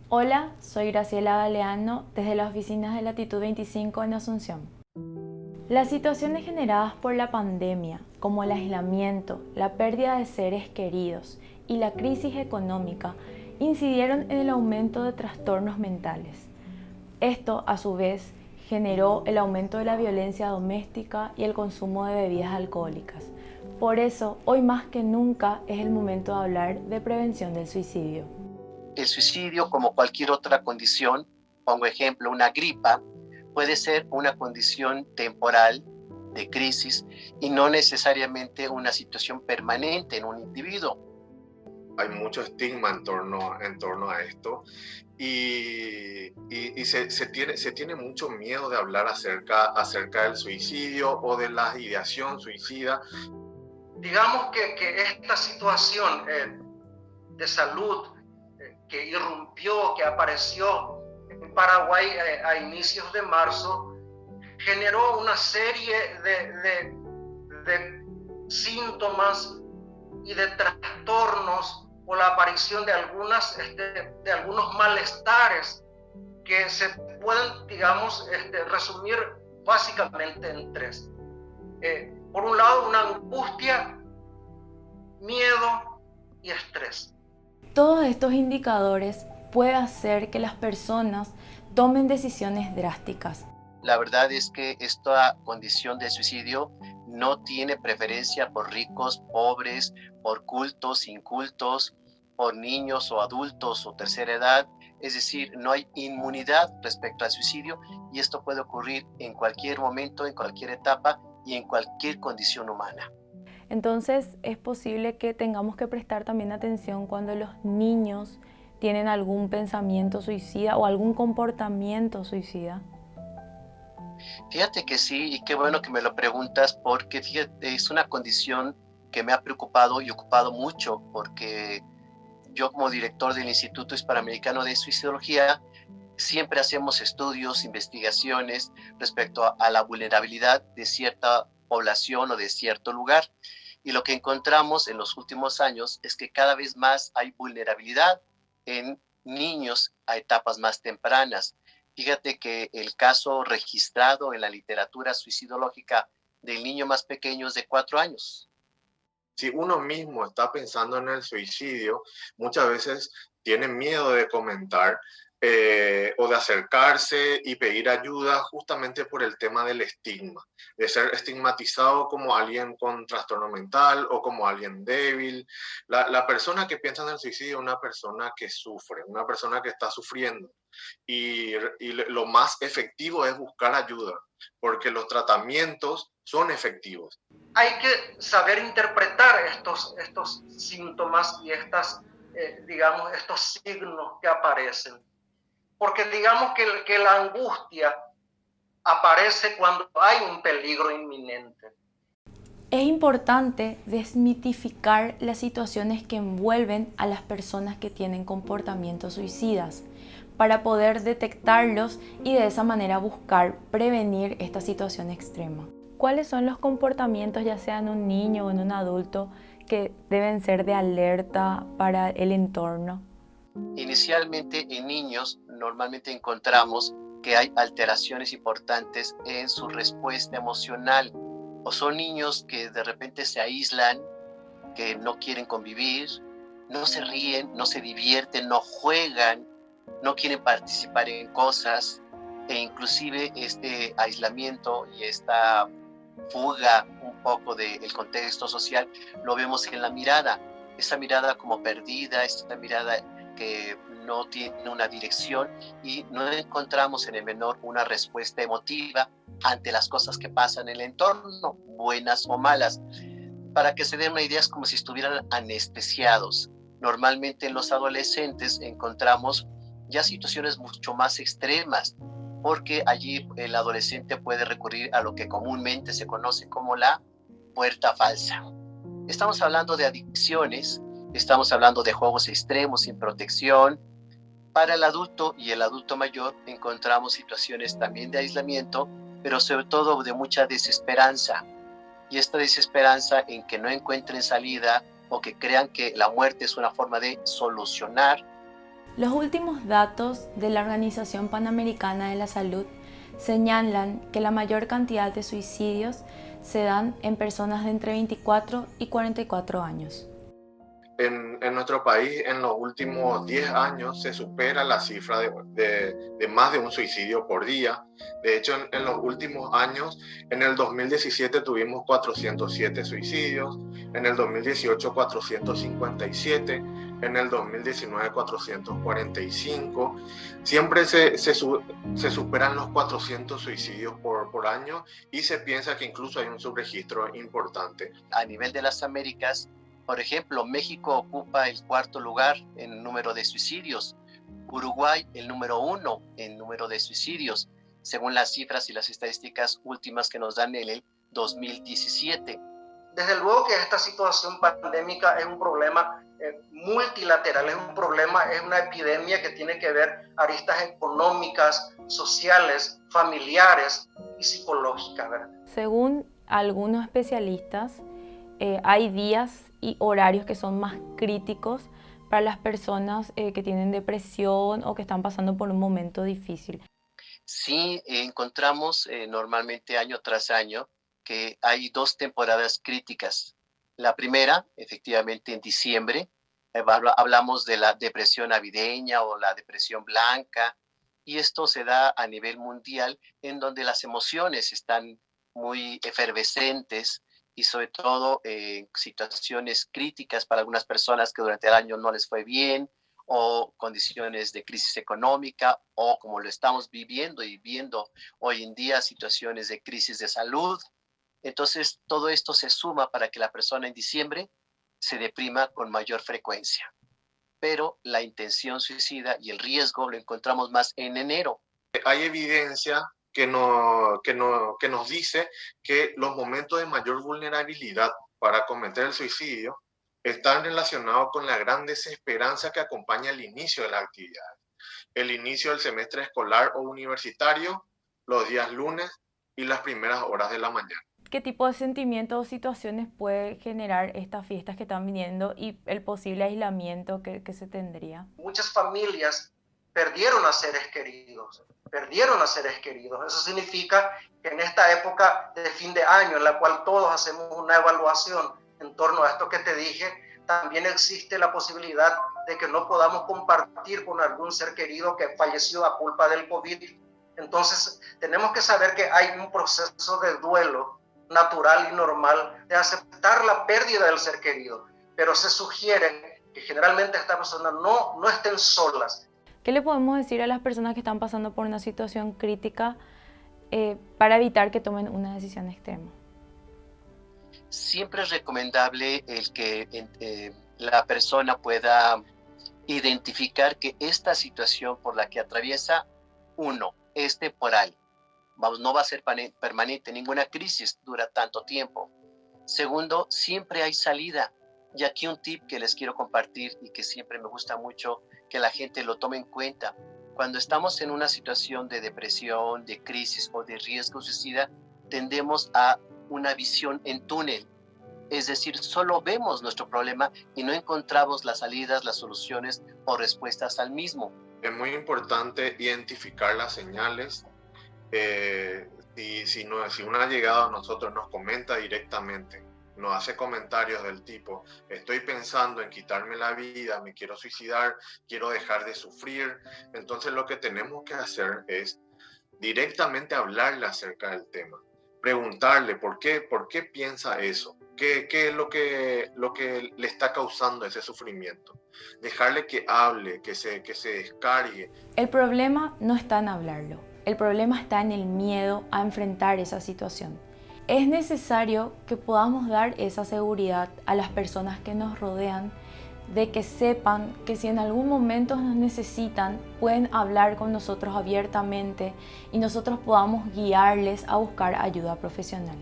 Hola, soy Graciela Galeano desde las oficinas de Latitud 25 en Asunción. Las situaciones generadas por la pandemia, como el aislamiento, la pérdida de seres queridos y la crisis económica, incidieron en el aumento de trastornos mentales. Esto, a su vez, generó el aumento de la violencia doméstica y el consumo de bebidas alcohólicas. Por eso, hoy más que nunca es el momento de hablar de prevención del suicidio. El suicidio, como cualquier otra condición, pongo ejemplo, una gripa, puede ser una condición temporal de crisis y no necesariamente una situación permanente en un individuo. Hay mucho estigma en torno a esto y se tiene mucho miedo de hablar acerca del suicidio o de la ideación suicida. Digamos que esta situación de salud que irrumpió, que apareció en Paraguay a inicios de marzo, generó una serie de síntomas y de trastornos o la aparición de algunos malestares que se pueden, digamos, resumir básicamente en tres. Por un lado, una angustia, miedo y estrés. Todos estos indicadores pueden hacer que las personas tomen decisiones drásticas. La verdad es que esta condición de suicidio no tiene preferencia por ricos, pobres, por cultos, incultos, por niños o adultos o tercera edad. Es decir, no hay inmunidad respecto al suicidio y esto puede ocurrir en cualquier momento, en cualquier etapa y en cualquier condición humana. Entonces es posible que tengamos que prestar también atención cuando los niños tienen algún pensamiento suicida o algún comportamiento suicida. Fíjate que sí, y qué bueno que me lo preguntas, porque fíjate, es una condición que me ha preocupado y ocupado mucho, porque yo como director del Instituto Hispanoamericano de Suicidología siempre hacemos estudios, investigaciones respecto a la vulnerabilidad de cierta población o de cierto lugar. Y lo que encontramos en los últimos años es que cada vez más hay vulnerabilidad en niños a etapas más tempranas. Fíjate que el caso registrado en la literatura suicidológica del niño más pequeño es de 4 años. Si uno mismo está pensando en el suicidio, muchas veces tiene miedo de comentar o de acercarse y pedir ayuda justamente por el tema del estigma, de ser estigmatizado como alguien con trastorno mental o como alguien débil. La persona que piensa en el suicidio es una persona que sufre, una persona que está sufriendo. Y lo más efectivo es buscar ayuda, porque los tratamientos son efectivos. Hay que saber interpretar estos síntomas y digamos, estos signos que aparecen. Porque digamos que la angustia aparece cuando hay un peligro inminente. Es importante desmitificar las situaciones que envuelven a las personas que tienen comportamientos suicidas para poder detectarlos y de esa manera buscar prevenir esta situación extrema. ¿Cuáles son los comportamientos, ya sea en un niño o en un adulto, que deben ser de alerta para el entorno? Inicialmente en niños normalmente encontramos que hay alteraciones importantes en su respuesta emocional, o son niños que de repente se aíslan, que no quieren convivir, no se ríen, no se divierten, no juegan, no quieren participar en cosas, e inclusive este aislamiento y esta fuga un poco del contexto social lo vemos en la mirada, esa mirada como perdida, esa mirada que no tiene una dirección y no encontramos en el menor una respuesta emotiva ante las cosas que pasan en el entorno, buenas o malas. Para que se den una idea, es como si estuvieran anestesiados. Normalmente en los adolescentes encontramos ya situaciones mucho más extremas, porque allí el adolescente puede recurrir a lo que comúnmente se conoce como la puerta falsa. Estamos hablando de adicciones, estamos hablando de juegos extremos sin protección. Para el adulto y el adulto mayor encontramos situaciones también de aislamiento, pero sobre todo de mucha desesperanza. Y esta desesperanza en que no encuentren salida o que crean que la muerte es una forma de solucionar Los últimos datos de la Organización Panamericana de la Salud señalan que la mayor cantidad de suicidios se dan en personas de entre 24 y 44 años. En nuestro país, en los últimos 10 años, se supera la cifra de más de un suicidio por día. De hecho, en los últimos años, en el 2017 tuvimos 407 suicidios, en el 2018 457, en el 2019 445. Siempre se superan los 400 suicidios por año y se piensa que incluso hay un subregistro importante. A nivel de las Américas, por ejemplo, México ocupa el 4º lugar en número de suicidios, Uruguay el número 1 en número de suicidios, según las cifras y las estadísticas últimas que nos dan en el 2017. Desde luego que esta situación pandémica es un problema multilateral, es un problema, es una epidemia que tiene que ver aristas económicas, sociales, familiares y psicológicas, ¿verdad? Según algunos especialistas, hay días y horarios que son más críticos para las personas que tienen depresión o que están pasando por un momento difícil. Sí, encontramos normalmente año tras año que hay 2 temporadas críticas. La primera, efectivamente, en diciembre, hablamos de la depresión navideña o la depresión blanca, y esto se da a nivel mundial, en donde las emociones están muy efervescentes, y sobre todo situaciones críticas para algunas personas que durante el año no les fue bien, o condiciones de crisis económica, o como lo estamos viviendo y viendo hoy en día, situaciones de crisis de salud. Entonces, todo esto se suma para que la persona en diciembre se deprima con mayor frecuencia. Pero la intención suicida y el riesgo lo encontramos más en enero. Hay evidencia que nos dice que los momentos de mayor vulnerabilidad para cometer el suicidio están relacionados con la gran desesperanza que acompaña el inicio de la actividad. El inicio del semestre escolar o universitario, los días lunes y las primeras horas de la mañana. ¿Qué tipo de sentimientos o situaciones puede generar estas fiestas que están viniendo y el posible aislamiento que se tendría? Muchas familias perdieron a seres queridos. Eso significa que en esta época de fin de año, en la cual todos hacemos una evaluación en torno a esto que te dije, también existe la posibilidad de que no podamos compartir con algún ser querido que falleció a culpa del COVID. Entonces, tenemos que saber que hay un proceso de duelo natural y normal de aceptar la pérdida del ser querido, pero se sugiere que generalmente estas personas no estén solas. ¿Qué le podemos decir a las personas que están pasando por una situación crítica para evitar que tomen una decisión extrema? Siempre es recomendable el que la persona pueda identificar que esta situación por la que atraviesa, uno, es temporal. No va a ser permanente, ninguna crisis dura tanto tiempo. Segundo, siempre hay salida. Y aquí un tip que les quiero compartir y que siempre me gusta mucho que la gente lo tome en cuenta. Cuando estamos en una situación de depresión, de crisis o de riesgo suicida, tendemos a una visión en túnel. Es decir, solo vemos nuestro problema y no encontramos las salidas, las soluciones o respuestas al mismo. Es muy importante identificar las señales. Si una llegada a nosotros nos comenta directamente, nos hace comentarios del tipo: estoy pensando en quitarme la vida, me quiero suicidar, quiero dejar de sufrir. Entonces lo que tenemos que hacer es directamente hablarle acerca del tema, preguntarle por qué piensa eso, qué es lo que le está causando ese sufrimiento, dejarle que hable, que se descargue. El problema no está en hablarlo, el problema está en el miedo a enfrentar esa situación. Es necesario que podamos dar esa seguridad a las personas que nos rodean, de que sepan que si en algún momento nos necesitan, pueden hablar con nosotros abiertamente y nosotros podamos guiarles a buscar ayuda profesional.